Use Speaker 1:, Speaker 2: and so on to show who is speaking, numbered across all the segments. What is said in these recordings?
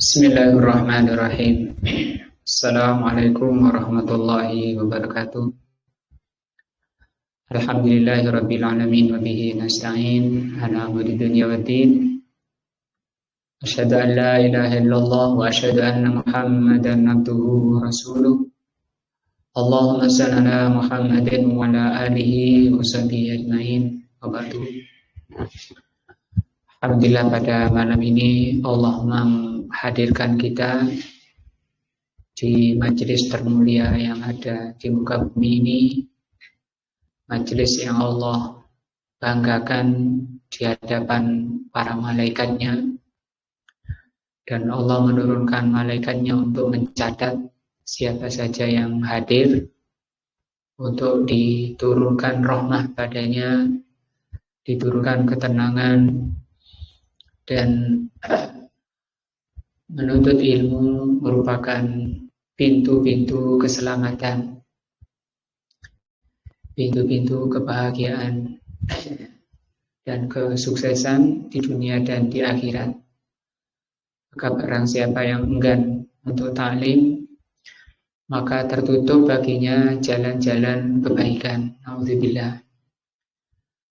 Speaker 1: Bismillahirrahmanirrahim. Assalamualaikum warahmatullahi wabarakatuh. Alhamdulillahirabbil alamin wa bihi nasta'in ala umuri dunya waddin. Asyhadu an la ilaha illallah wa asyhadu anna Muhammadan abduhu wa rasuluh. Allahumma shalli ala Muhammadin wa ala alihi wa sahbihi ajmain. Wa ba'du. Alhamdulillah pada malam ini Allah menghadirkan kita di majelis termulia yang ada di muka bumi ini, majelis yang Allah banggakan di hadapan para malaikatnya, dan Allah menurunkan malaikatnya untuk mencatat siapa saja yang hadir, untuk diturunkan rahmah padanya, diturunkan ketenangan, dan menuntut ilmu merupakan pintu-pintu keselamatan, pintu-pintu kebahagiaan dan kesuksesan di dunia dan di akhirat. Maka barang siapa yang enggan untuk ta'lim, maka tertutup baginya jalan-jalan kebaikan. Alhamdulillah.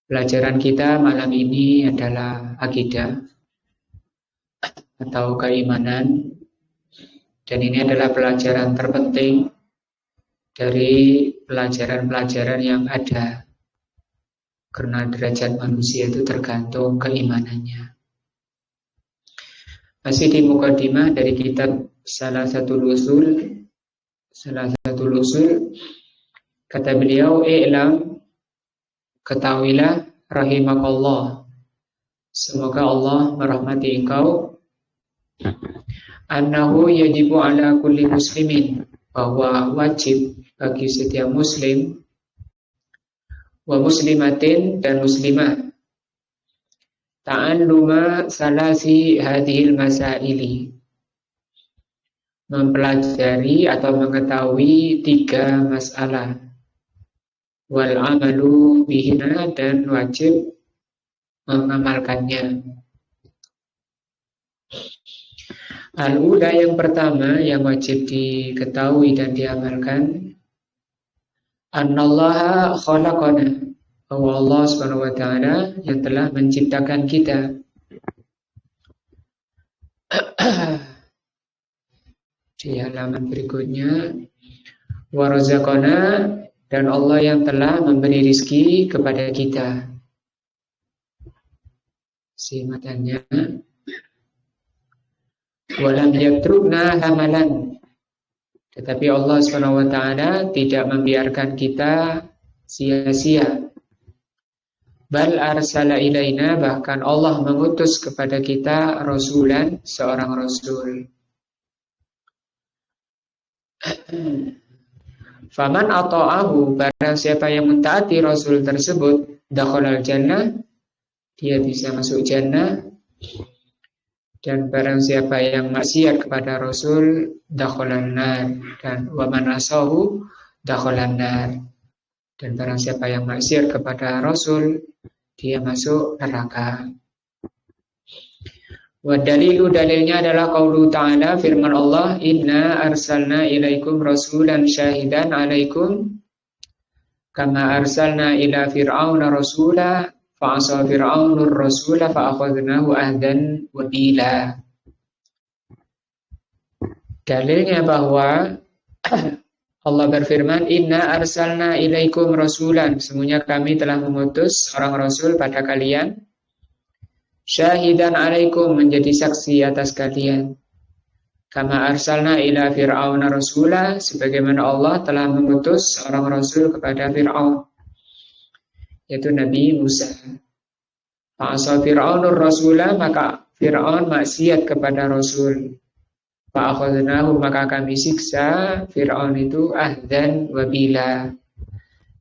Speaker 1: Pelajaran kita malam ini adalah akidah atau keimanan, dan ini adalah pelajaran terpenting dari pelajaran-pelajaran yang ada, karena derajat manusia itu tergantung keimanannya. Masih di mukadimah dari kitab salah satu usul, kata beliau, i'lam, ketahuilah, rahimakallah, semoga Allah merahmati engkau, annahu yajibu ala kulli muslimin, bahwa wajib bagi setiap muslim, wa muslimatin, dan muslimah, ta'alluma salasi hadhil masaili, mempelajari atau mengetahui 3 masalah, wal amalu bihina, dan wajib mengamalkannya. Al-ula, yang pertama yang wajib diketahui dan diamalkan, annallaha khalaqana, bahwa Allah Subhanahu wa taala yang telah menciptakan kita. Di halaman berikutnya, wa razaqana, dan Allah yang telah memberi rizki kepada kita. Simatannya, walam yatrukna hamalan, tetapi Allah Subhanahu wa taala tidak membiarkan kita sia-sia. Bal arsala ilaina, bahkan Allah mengutus kepada kita rasulan, seorang rasul. Faman ata'ahu, barang siapa yang mentaati rasul tersebut, dakhalal jannah, dia bisa masuk jannah. Dan barang siapa yang maksiat kepada rasul, dakhalan nar, dan wa man asahu dakhalan nar, dan barang siapa yang maksiat kepada rasul, dia masuk neraka. Wa dalilu, dalilnya adalah qaulu ta'ala, firman Allah, inna arsalna ilaikum rasulan syahidan alaikum kama arsalna ila fir'auna rasula fa'asa fir'aunur rasula fa'akhadnahu ahdan wabila. Dalilnya bahwa Allah berfirman, inna arsalna ilaikum rasulan, sesungguhnya kami telah mengutus seorang rasul pada kalian, syahidan alaikum, menjadi saksi atas kalian, kama arsalna ila fir'auna rasula, sebagaimana Allah telah mengutus seorang rasul kepada Fir'aun, yaitu Nabi Musa. Fa'asa fir'aunur rasula, maka Fir'aun maksiat kepada rasul. Fa'akhadnahu, maka kami siksa Fir'aun itu ahdan wabila,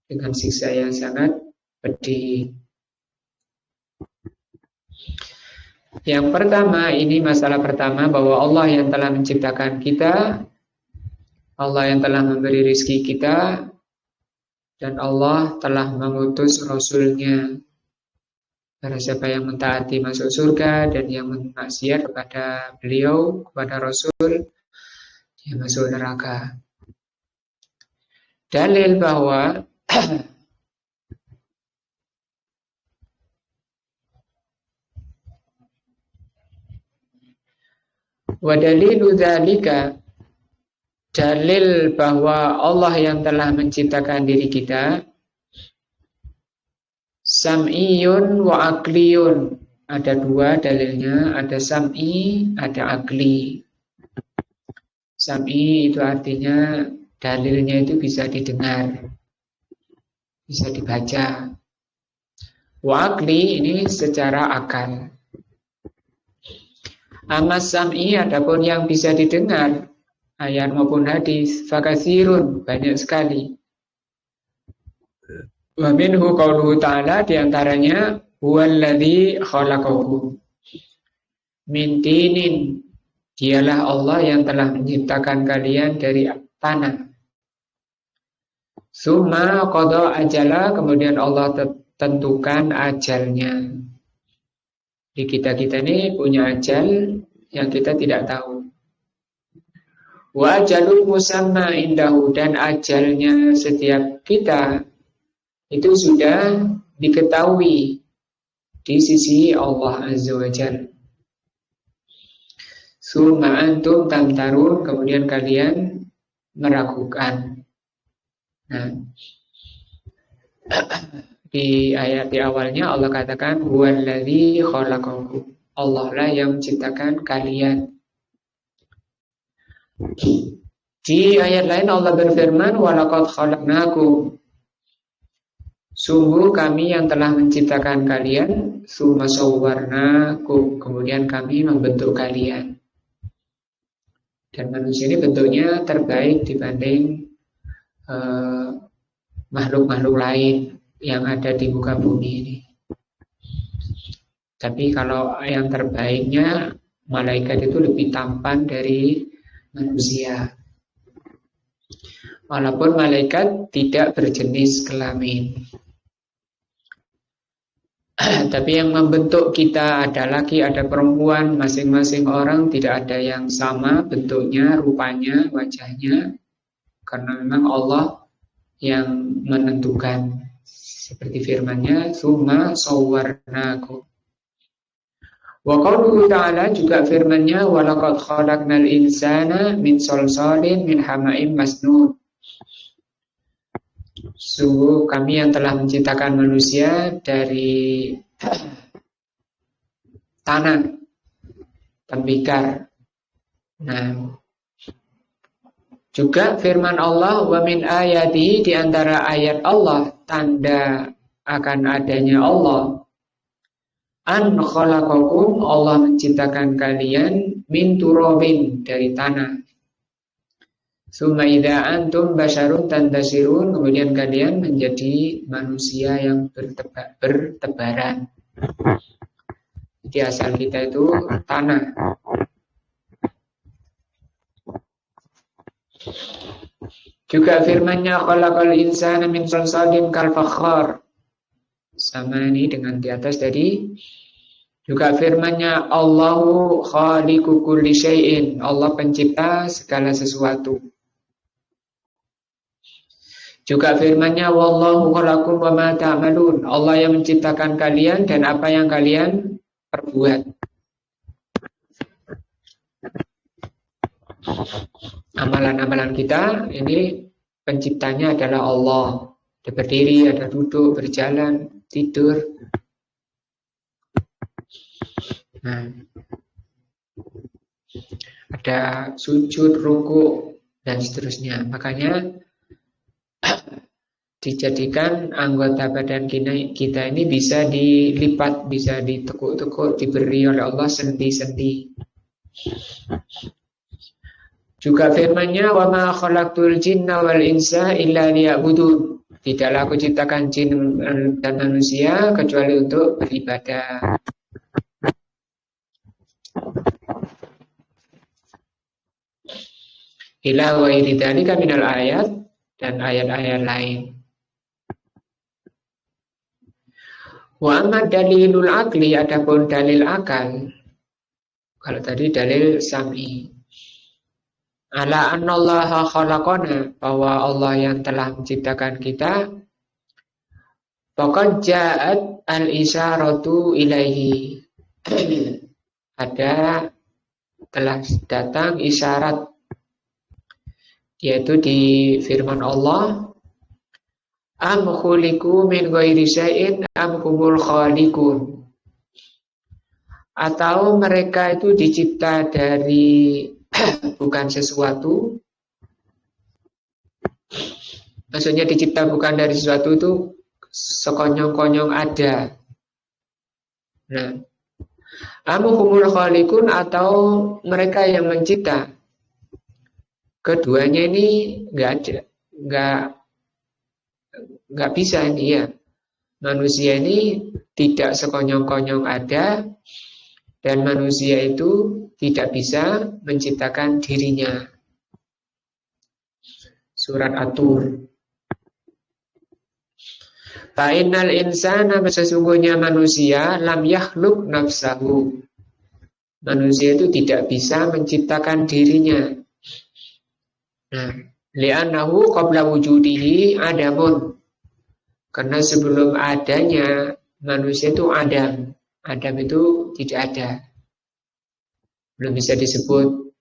Speaker 1: dengan siksa yang sangat pedih. Yang pertama, ini masalah pertama, bahwa Allah yang telah menciptakan kita, Allah yang telah memberi rizki kita, dan Allah telah mengutus Rasulnya. Barang siapa yang mentaati masuk surga dan yang maksiat kepada beliau, kepada Rasul, dia masuk neraka. Dalil bahwa wa dalilu dzalika, dalil bahwa Allah yang telah menciptakan diri kita sam'iyun wa akliyun. Ada dua dalilnya, ada sam'i, ada akli. Sam'i itu artinya dalilnya itu bisa didengar, bisa dibaca. Wa akli ini secara akal. Amas sam'i adapun yang bisa didengar, ayat maupun hadis, fakasirun, banyak sekali. Wa minhu qauluhu ta'ala, diantaranya huwallazi khalaqakum min tinin, dialah Allah yang telah menciptakan kalian dari tanah. Summa qada ajala, kemudian Allah tentukan ajalnya. Di kita-kita ini punya ajal yang kita tidak tahu. Wa ajalul musamma indahu, dan ajalnya setiap kita itu sudah diketahui di sisi Allah Azza wa Jalla. Summa antum tamtarun, kemudian kalian meragukan. Nah, di ayat di awalnya Allah katakan huwallazi khalaqakum, Allah lah yang menciptakan kalian. Di ayat lain Allah berfirman walaqad khalaqnakum, sungguh kami yang telah menciptakan kalian, summa sawwarnakum, kemudian kami membentuk kalian. Dan manusia ini bentuknya terbaik dibanding makhluk-makhluk lain yang ada di muka bumi ini. Tapi kalau yang terbaiknya, malaikat itu lebih tampan dari manusia. Walaupun malaikat tidak berjenis kelamin. Tapi yang membentuk kita ada laki, ada perempuan, masing-masing orang tidak ada yang sama bentuknya, rupanya, wajahnya. Karena memang Allah yang menentukan. Seperti firman-Nya, "Tsumma sawwarnakum." Wa qauluhu ta'ala, juga firman-Nya, "Wa laqad khalaqnal insana min shalshalin min hama'im masnun." Sungguh kami yang telah menciptakan manusia dari tanah tembikar. Nah, juga firman Allah, wa min ayati, di antara ayat Allah, tanda akan adanya Allah, an khalaqakum, Allah menciptakan kalian min turabin, dari tanah. Summa idza antum basyarun tantasirun, kemudian kalian menjadi manusia yang bertebaran. Jadi asal kita itu tanah. Juga firman-Nya khalaqal insana min salsalin kal fakhar. Sama ini dengan di atas tadi. Juga firman-Nya Allahu khaliqu kulli syai'in, Allah pencipta segala sesuatu. Juga firman-Nya wallahu khalaqakum wa ma ta'malun, Allah yang menciptakan kalian dan apa yang kalian perbuat. Amalan-amalan kita ini penciptanya adalah Allah. Ada berdiri, ada duduk, berjalan, tidur. Nah, ada sujud, ruku, dan seterusnya. Makanya dijadikan anggota badan kita ini bisa dilipat, bisa ditekuk-tekuk, diberi oleh Allah sendi-sendi. Juga firman-Nya wa ma khalaqtul jinna wal insa illa liya'budun. Tidaklah aku ciptakan jin dan manusia kecuali untuk beribadah. Ila wa iridhalika minal ayat, dan ayat-ayat lain. Wa amma dalilul akli, adapun dalil akal. Kalau tadi dalil sam'i. Ala annallaha khalaqana, bahwa Allah yang telah menciptakan kita. Faqad ja'at al-isyaratu ilaihi. Ada telah datang isyarat, yaitu di firman Allah, am khuliqu min ghairi syai'in am humul khaliqun. Atau mereka itu dicipta dari bukan sesuatu. Maksudnya dicipta bukan dari sesuatu itu sekonyong-konyong ada. Nah, am humul khaliqun, atau mereka yang mencipta. Keduanya ini nggak ada, nggak bisa ini ya. Manusia ini tidak sekonyong-konyong ada, dan manusia itu tidak bisa menciptakan dirinya. Surat At-Tur. Fa'innal insana, sesungguhnya manusia, lam yakhluk nafsahu. Manusia itu tidak bisa menciptakan dirinya. Nah, li'annahu qabla wujudihi adamun. Karena sebelum adanya manusia itu Adam. Adam itu tidak ada. Belum bisa disebut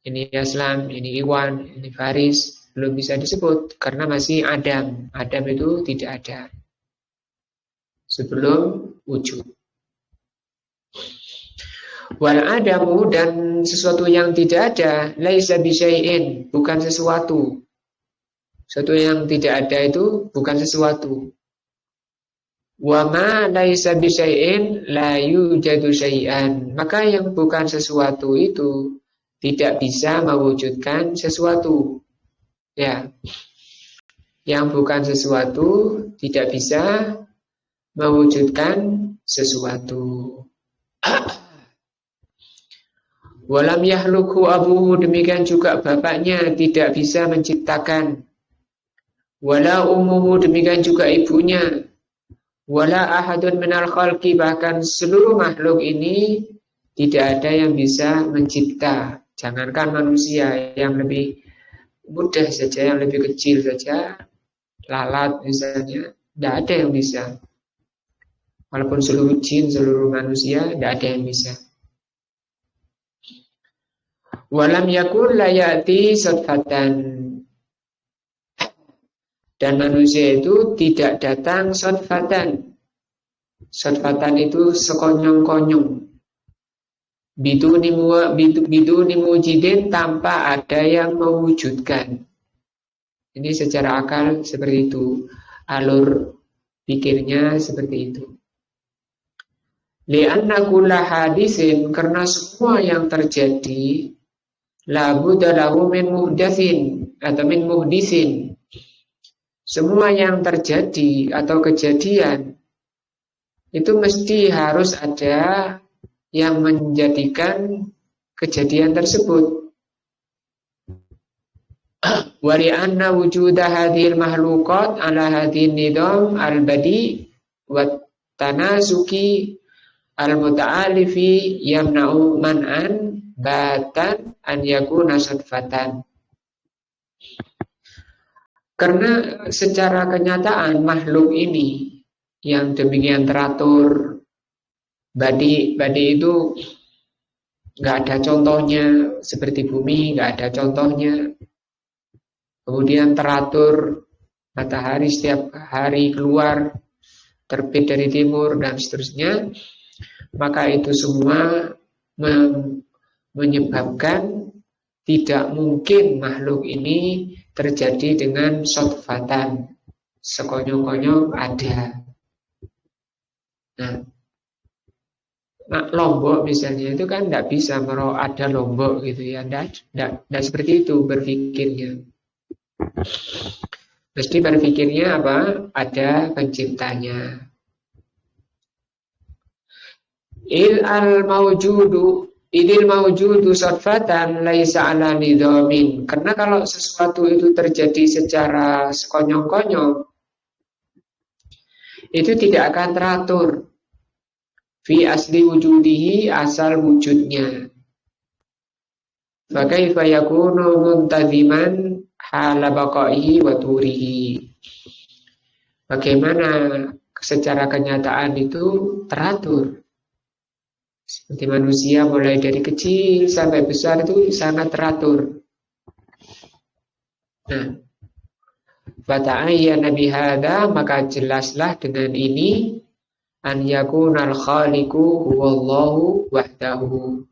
Speaker 1: ini Aslam, ini Iwan, ini Faris. Belum bisa disebut karena masih Adam. Adam itu tidak ada sebelum wujud. Wal adamu, dan sesuatu yang tidak ada, laisa bisyai'in, bukan sesuatu. Sesuatu yang tidak ada itu bukan sesuatu. Wa ma laisa bisyai'in la yujadu syai'an. Maka yang bukan sesuatu itu tidak bisa mewujudkan sesuatu. Ya. Yang bukan sesuatu tidak bisa mewujudkan sesuatu. Walam yahlukhu abuhu, demikian juga bapaknya tidak bisa menciptakan. Wala ummuhu, demikian juga ibunya. Wala ahadun minal khalqi, bahkan seluruh makhluk ini tidak ada yang bisa mencipta. Jangankan manusia, yang lebih mudah saja, yang lebih kecil saja, lalat misalnya, tidak ada yang bisa. Walaupun seluruh jin, seluruh manusia, tidak ada yang bisa. Walam yakun layati sodfatan, dan manusia itu tidak datang sodfatan. Sodfatan itu sekonyong-konyong. Biduni mujidin, tanpa ada yang mewujudkan. Ini secara akal seperti itu. Alur pikirnya seperti itu. Li'anna kulla hadisin, karena semua yang terjadi, la budda lahu min muhdatsin atau min muhdisin. Semua yang terjadi atau kejadian itu mesti harus ada yang menjadikan kejadian tersebut. Wa li'anna wujuda hadhil makhluqat ala hadhin nidam al-badi wa tanasuki al-muta'alifi yamna'u man'an batan an yakuna sadfatan. Karena secara kenyataan makhluk ini yang demikian teratur, badi itu nggak ada contohnya, seperti bumi nggak ada contohnya. Kemudian teratur, matahari setiap hari keluar, terbit dari timur dan seterusnya. Maka itu semua menyebabkan tidak mungkin makhluk ini terjadi dengan sodfatan, sekonyong-konyong ada. Nah, Lombok misalnya itu kan tidak bisa ada Lombok gitu ya, tidak seperti itu berpikirnya. Mesti berpikirnya apa? Ada penciptanya. Idil maujudu sodfatan laisa ala nidhamin. Karena kalau sesuatu itu terjadi secara sekonyong-konyong, itu tidak akan teratur fi asli wujudihi, asal wujudnya. Fakaifa yakunu muntaziman hala baqaihi wa turihi. Bagaimana secara kenyataan itu teratur. Seperti manusia mulai dari kecil sampai besar itu sangat teratur. Nah, fata'ayyana bihadza, maka jelaslah dengan ini an yakunal khaliqu huwallahu wahdahu.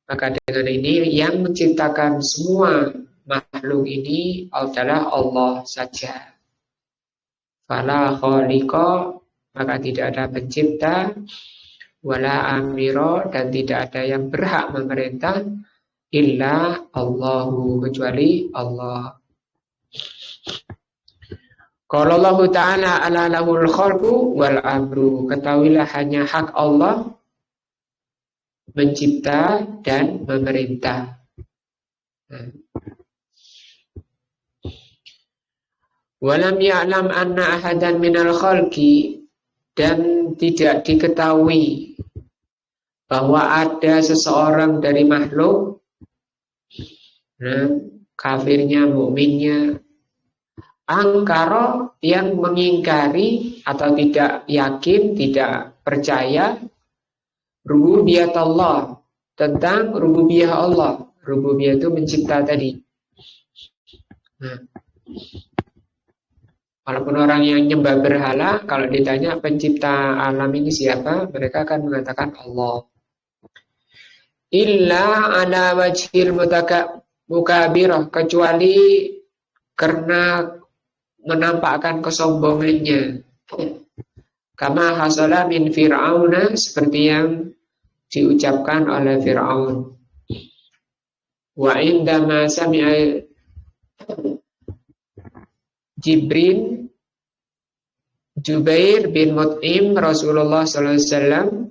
Speaker 1: Maka dengan ini yang menciptakan semua makhluk ini adalah Allah saja. Fala khaliqa, maka tidak ada pencipta, wala amiro, dan tidak ada yang berhak memerintah, illa Allahu, kecuali Allah. Qala Allah Ta'ala ala lahul khalqu wal amru, ketahuilah hanya hak Allah mencipta dan memerintah. Walam ya'lam anna ahadan minal khalqi, dan tidak diketahui bahwa ada seseorang dari makhluk, kafirnya, mukminnya, angkara, yang mengingkari atau tidak yakin, tidak percaya rububiyat Allah, tentang rububiyah Allah. Rububiyah itu mencipta tadi. Walaupun orang yang nyembah berhala, kalau ditanya pencipta alam ini siapa, mereka akan mengatakan Allah. Illa ala wajhil mukabirah, kecuali karena menampakkan kesombongannya. Kama hasala min Fir'auna, seperti yang diucapkan oleh Fir'aun. Wa indama sami'a Jubair bin Mut'im Rasulullah SAW,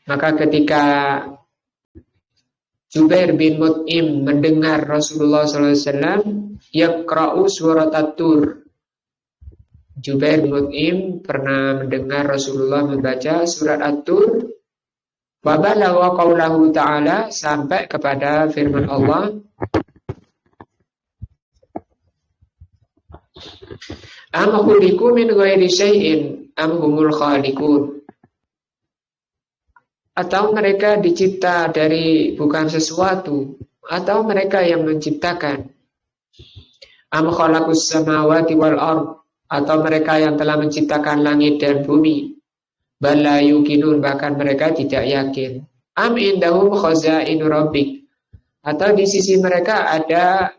Speaker 1: maka ketika Jubair bin Mut'im mendengar Rasulullah SAW yaqra'u surat At-Tur. Jubair bin Mut'im pernah mendengar Rasulullah membaca surat At-Tur. Wa balagha qaulahu ta'ala, sampai kepada firman Allah, am khuliqu min ghairi syai'in am humul khaliqun, atau mereka dicipta dari bukan sesuatu, atau mereka yang menciptakan. Am khalaqus samawati wal ard, atau mereka yang telah menciptakan langit dan bumi. Bala yuqinun, bahkan mereka tidak yakin. Am indahum khazainu rabbik, atau di sisi mereka ada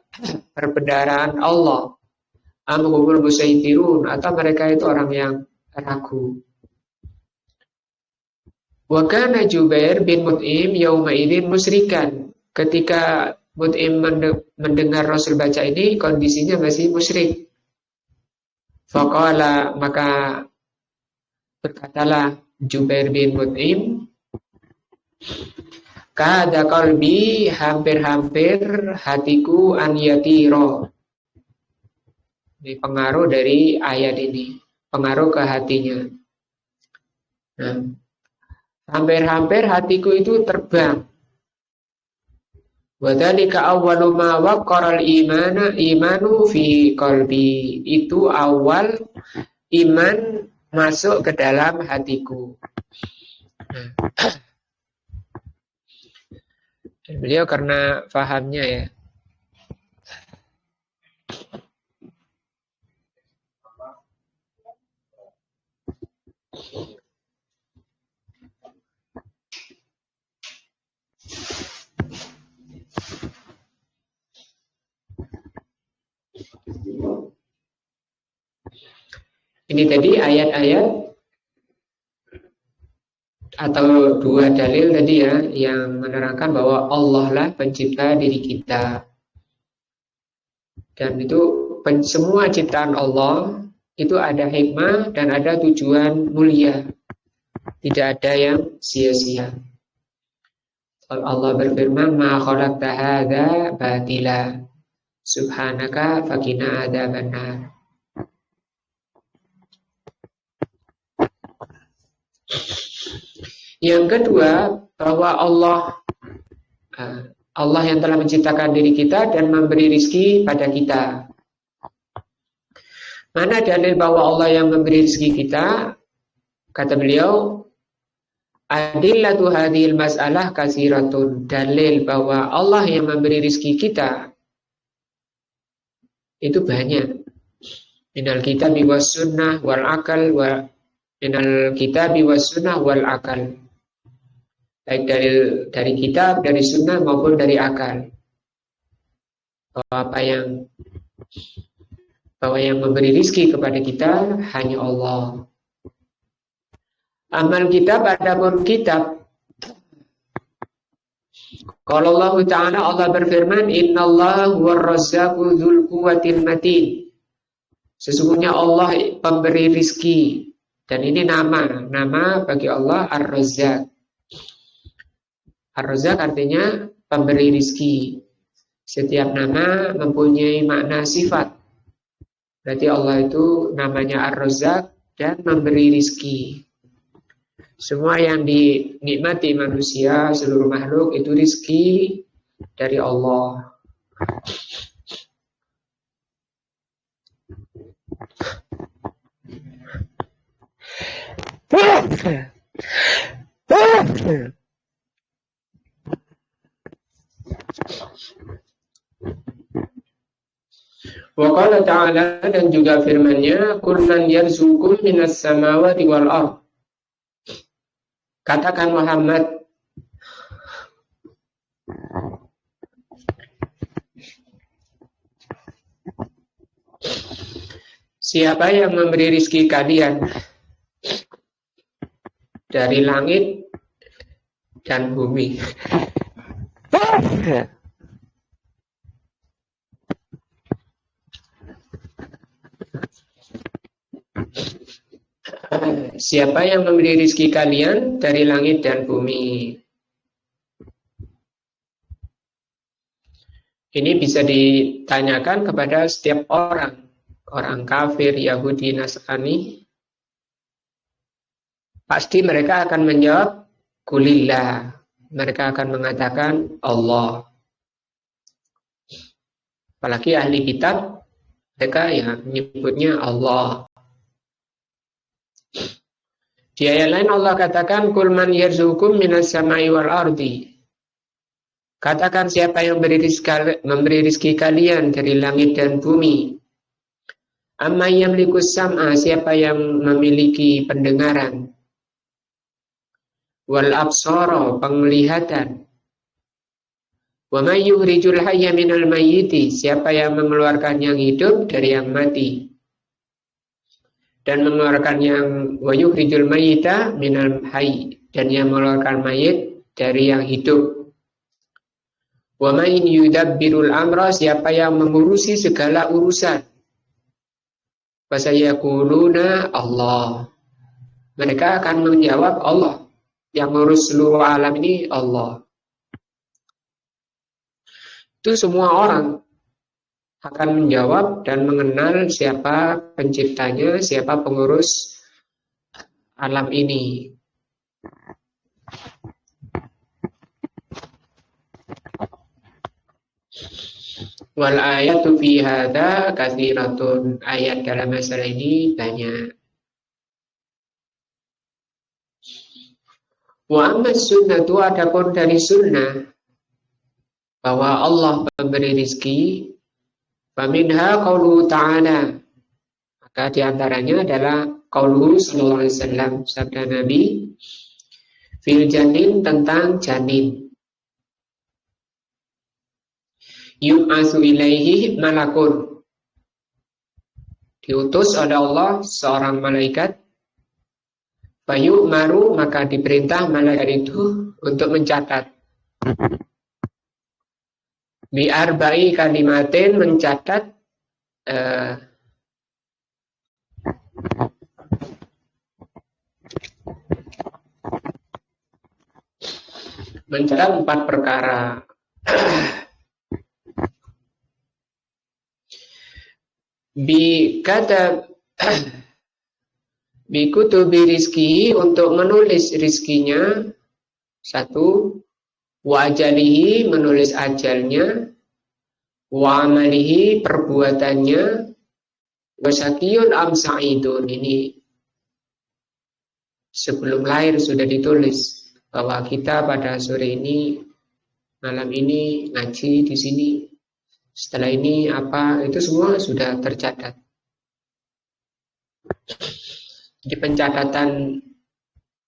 Speaker 1: perbendaharaan Allah. Am humul musaytirun, atau mereka itu orang yang ragu. Wa kana Jubair bin Mut'im yauma idzin musyrikan. Ketika Mut'im mendengar Rasul baca ini, kondisinya masih musyrik. Faqala, maka berkatalah Jubair bin Mut'im, kada qalbi, hampir-hampir hatiku an yatiro. Ini pengaruh dari ayat ini, pengaruh ke hatinya. Nah, hampir-hampir hatiku itu terbang. Wa dzalika awwalu ma waqara al-imanu fi qalbi. Itu awal iman masuk ke dalam hatiku. Beliau karena fahamnya ya. Ini tadi ayat-ayat atau dua dalil tadi ya, yang menerangkan bahwa Allah lah pencipta diri kita. Dan itu semua ciptaan Allah itu ada hikmah dan ada tujuan mulia. Tidak ada yang sia-sia. Allah berfirman, ma khalaqta hadza batila, subhanaka faqina adzabannar. Yang kedua, bahwa Allah yang telah menciptakan diri kita dan memberi rizki pada kita. Mana dalil bahwa Allah yang memberi rizki kita? Kata beliau, adillatu hadhil mas'alah kasiratun. Dalil bahwa Allah yang memberi rizki kita itu banyak. Minal kitabi was sunnah wal akal wa minal kitabi was sunnah wal akal. Baik dari kitab, dari sunnah maupun dari akal. Bahwa yang memberi rizki kepada kita hanya Allah. Amal kitab adapun kitab. Kalau Allah Ta'ala, Allah berfirman, Innallaha huwar-razzaqu dzul quwwatil matin. Sesungguhnya Allah pemberi rizki. Dan ini nama bagi Allah Ar-Razzaq. Ar-Razzaq artinya pemberi rizki. Setiap nama mempunyai makna sifat. Berarti Allah itu namanya Ar-Razzaq dan memberi rizki. Semua yang dinikmati manusia, seluruh makhluk itu rizki dari Allah. Wa qala ta'ala, dan juga firman-Nya, kullan yarzuqum minas samawati wal ardh. Katakan Muhammad, siapa yang memberi rizki kalian dari langit dan bumi? Siapa yang memberi rizki kalian dari langit dan bumi? Ini bisa ditanyakan kepada setiap orang kafir, Yahudi, Nasrani. Pasti mereka akan menjawab, kulillah. Mereka akan mengatakan Allah. Apalagi ahli kitab, mereka ya menyebutnya Allah. Di ayat lain Allah katakan, Qul man yarzuqukum minas samai wal ardi. Katakan siapa yang memberi rizki kalian dari langit dan bumi. Amma yamlikus sam'a, siapa yang memiliki pendengaran. Wal absara, penglihatan. Wa may yukhrijul hayya minal mayyiti, siapa yang mengeluarkan yang hidup dari yang mati. Dan mengeluarkan yang wa yukhrijul mayyita minal hayy, dan yang mengeluarkan mayit dari yang hidup. Wa may yudabbirul amra, siapa yang mengurusi segala urusan. Fasayaquluna Allah. Mereka akan menjawab Allah. Yang mengurus seluruh alam ini Allah. Itu semua orang akan menjawab dan mengenal siapa penciptanya, siapa pengurus alam ini. Wal ayatu fi hadza katsiratun. Ayat dalam masalah ini banyak. Wa amma sunnatu, adapun dari sunnah bahwa Allah memberi rizki, faminha qauluhu ta'ala, maka diantaranya adalah qauluhu sallallahu alaihi wasallam, sabda Nabi, fil janin, tentang janin. Yub'atsu ilaihi malakun, diutus oleh Allah seorang malaikat. Bayu maru, maka diperintah malaikat itu untuk mencatat. Biar bayi kalimatin, mencatat mencatat 4 perkara. Bikutubi rizki, untuk menulis rizkinya. Satu, wa ajalihi, menulis ajalnya, wa amalihi, perbuatannya, wa syakiyun am sa'idun. Ini sebelum lahir sudah ditulis bahwa kita pada sore ini, malam ini ngaji di sini, setelah ini apa, itu semua sudah tercatat. Di pencatatan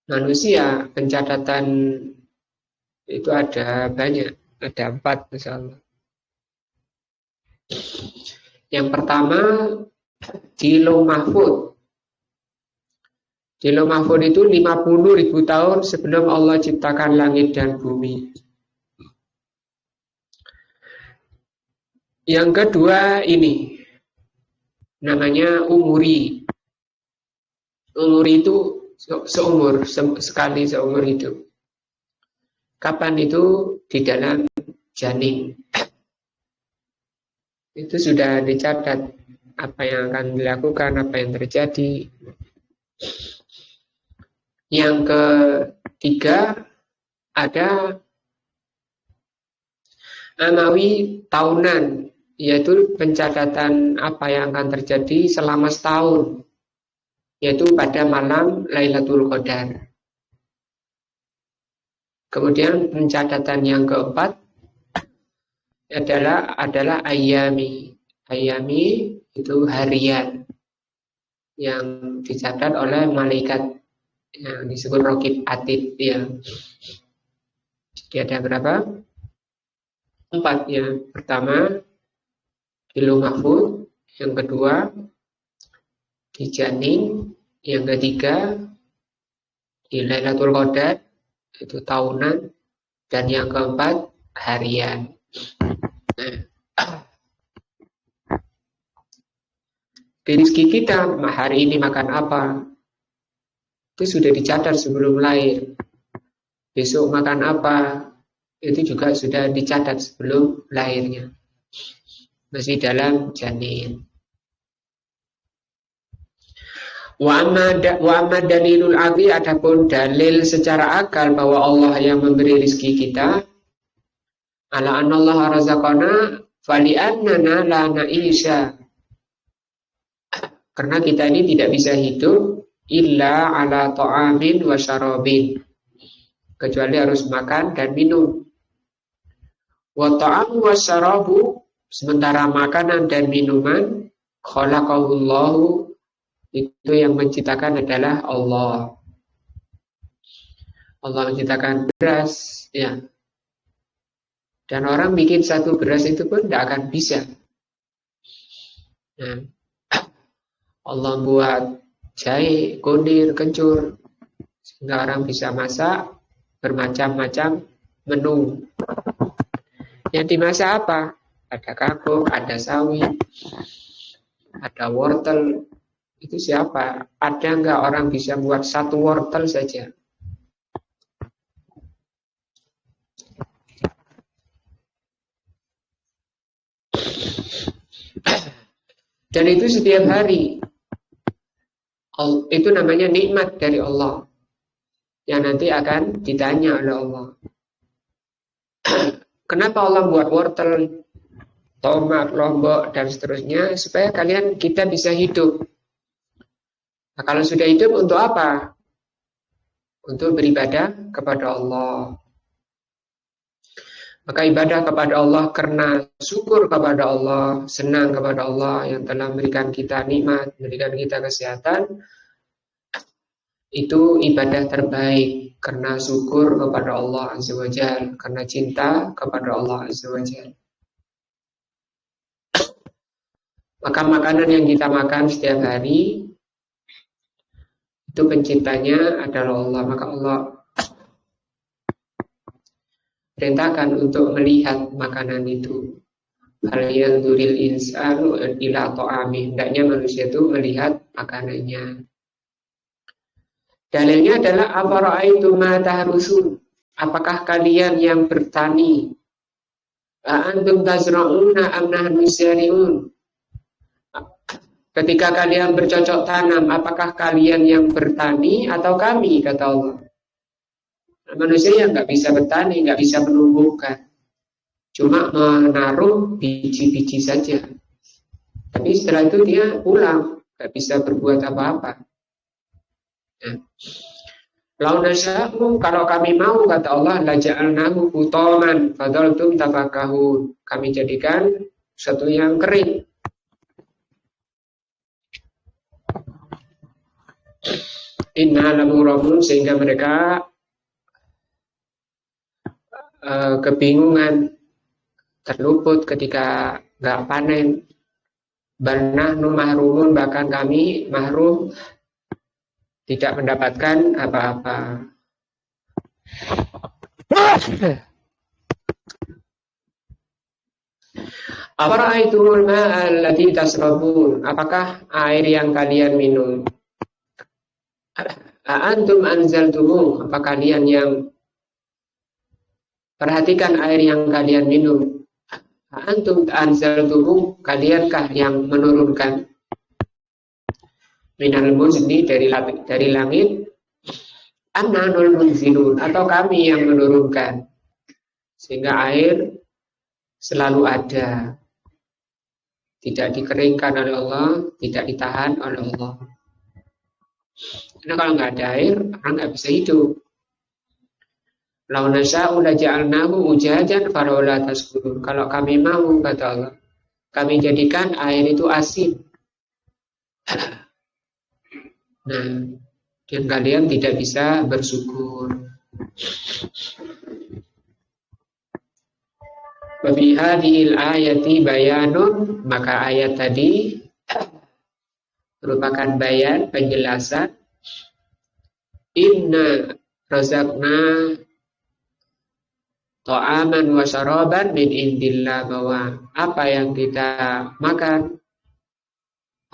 Speaker 1: manusia, pencatatan itu ada banyak, ada 4 misalnya. Yang pertama, di Lauh Mahfud. Di Lauh Mahfud itu 50.000 tahun sebelum Allah ciptakan langit dan bumi. Yang kedua ini, namanya umuri. Umuri itu seumur, sekali seumur hidup. Kapan itu? Di dalam janin. Itu sudah dicatat apa yang akan dilakukan, apa yang terjadi. Yang ketiga, ada amawi tahunan, yaitu pencatatan apa yang akan terjadi selama setahun, yaitu pada malam Lailatul Qadar. Kemudian pencatatan yang keempat adalah ayami. Ayami itu harian yang dicatat oleh malaikat yang disebut Raqib Atid ya. Jadi ada berapa? 4 ya. Pertama di Lauh Mahfud, yang kedua di janin, yang ketiga di Lailatul Qadar itu tahunan, dan yang keempat harian. Di rezeki kita hari ini makan apa, itu sudah dicatat sebelum lahir. Besok makan apa, itu juga sudah dicatat sebelum lahirnya, masih dalam janin. Wa amma dalilul aqli, adapun dalil secara akal bahwa Allah yang memberi rezeki kita, ala anallaha razaqana fali annana la na'isha, karena kita ini tidak bisa hidup illa ala ta'amin wa syarabin, kecuali harus makan dan minum. Wa ta'am wa syarabu, sementara makanan dan minuman, khalaqahullahu, itu yang menciptakan adalah Allah. Allah menciptakan beras, ya. Dan orang bikin satu beras itu pun tidak akan bisa. Nah, Allah buat jahe, kunir, kencur, sehingga orang bisa masak bermacam-macam menu. Yang dimasak apa? Ada kangkung, ada sawi, ada wortel. Itu siapa? Ada nggak orang bisa buat satu wortel saja? Dan itu setiap hari. Itu namanya nikmat dari Allah, yang nanti akan ditanya oleh Allah. Kenapa Allah buat wortel, tomat, lombok, dan seterusnya? Supaya kita bisa hidup. Nah, kalau sudah hidup, untuk apa? Untuk beribadah kepada Allah. Maka ibadah kepada Allah karena syukur kepada Allah, senang kepada Allah yang telah memberikan kita nikmat, memberikan kita kesehatan. Itu ibadah terbaik, karena syukur kepada Allah Azza wa Jalla, karena cinta kepada Allah Azza wa Jalla. Maka makanan yang kita makan setiap hari, itu penciptanya adalah Allah. Maka Allah perintahkan untuk melihat makanan itu. Hal yanzuril insanu ila ta'amih, hendaknya manusia itu melihat makanannya. Dalilnya adalah afara'aitum ma tahrusun, apakah kalian yang bertani, antum tazra'una am nahnu zari'un, Ketika kalian bercocok tanam, apakah kalian yang bertani atau kami, kata Allah. Manusia yang nggak bisa bertani, nggak bisa menumbuhkan, cuma menaruh biji-biji saja. Tapi setelah itu dia pulang, nggak bisa berbuat apa-apa. Nah, lau nasya'u, kalau kami mau, kata Allah, la ja'alnahu hutoman fadhaltum tafakahun. Kami jadikan satu yang kering. Inna lamuramun, sehingga mereka kebingungan, terluput ketika nggak panen. Bal nahnu mahrumun, bahkan kami mahrum, tidak mendapatkan apa-apa. Afara'aitumul ma'a allati tasrabun, apakah air yang kalian minum? Antum anzaltumuh, apa kalian yang perhatikan air yang kalian minum? Antum anzaltumuh, kaliankah yang menurunkan? Minal muzni, dari langit. Annanul munzilun, atau kami yang menurunkan, sehingga air selalu ada, tidak dikeringkan oleh Allah, tidak ditahan oleh Allah. Karena kalau nggak ada air, orang nggak bisa hidup. Lau nasya'u laja'alnahu ujajan falawla tashkurun. Kalau kami mau, kata Allah, kami jadikan air itu asin. Nah, dan kalian tidak bisa bersyukur. Wa fi hadhil ayati bayanun, maka ayat tadi merupakan bayan, penjelasan. Inna razaqna ta'aman wa syaraban min indillah, bahwa apa yang kita makan,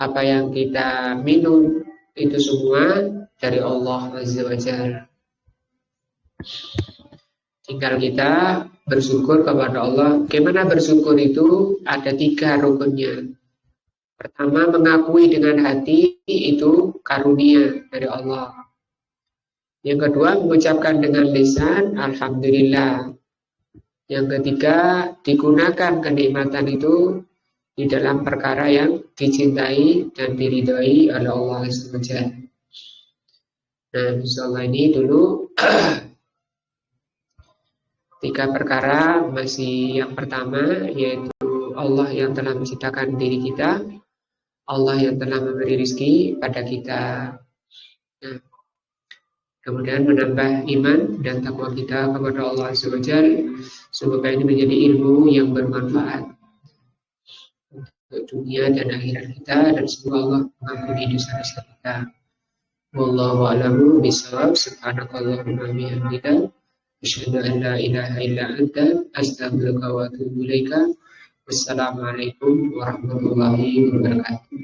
Speaker 1: apa yang kita minum, itu semua dari Allah Azza wa Jalla. Tinggal kita bersyukur kepada Allah. Bagaimana bersyukur itu? Ada 3 rukunnya. Pertama, mengakui dengan hati, itu karunia dari Allah. Yang kedua, mengucapkan dengan lisan, alhamdulillah. Yang ketiga, digunakan kenikmatan itu di dalam perkara yang dicintai dan diridhoi oleh Allah SWT. Nah, insyaallah ini dulu 3 perkara. Masih yang pertama, yaitu Allah yang telah menciptakan diri kita, Allah yang telah memberi rezeki pada kita. Nah, kemudian menambah iman dan takwa kita kepada Allah SWT. Semoga ini menjadi ilmu yang bermanfaat dunia dan akhirat kita, dan semoga Allah mengampuni dosa-dosa kita. Wallahu a'lamu bishawab. Subhanakallahumma wa bihamdika, asyhadu an la ilaha illa anta, astaghfiruka wa atubu ilaika. Wassalamualaikum warahmatullahi wabarakatuh.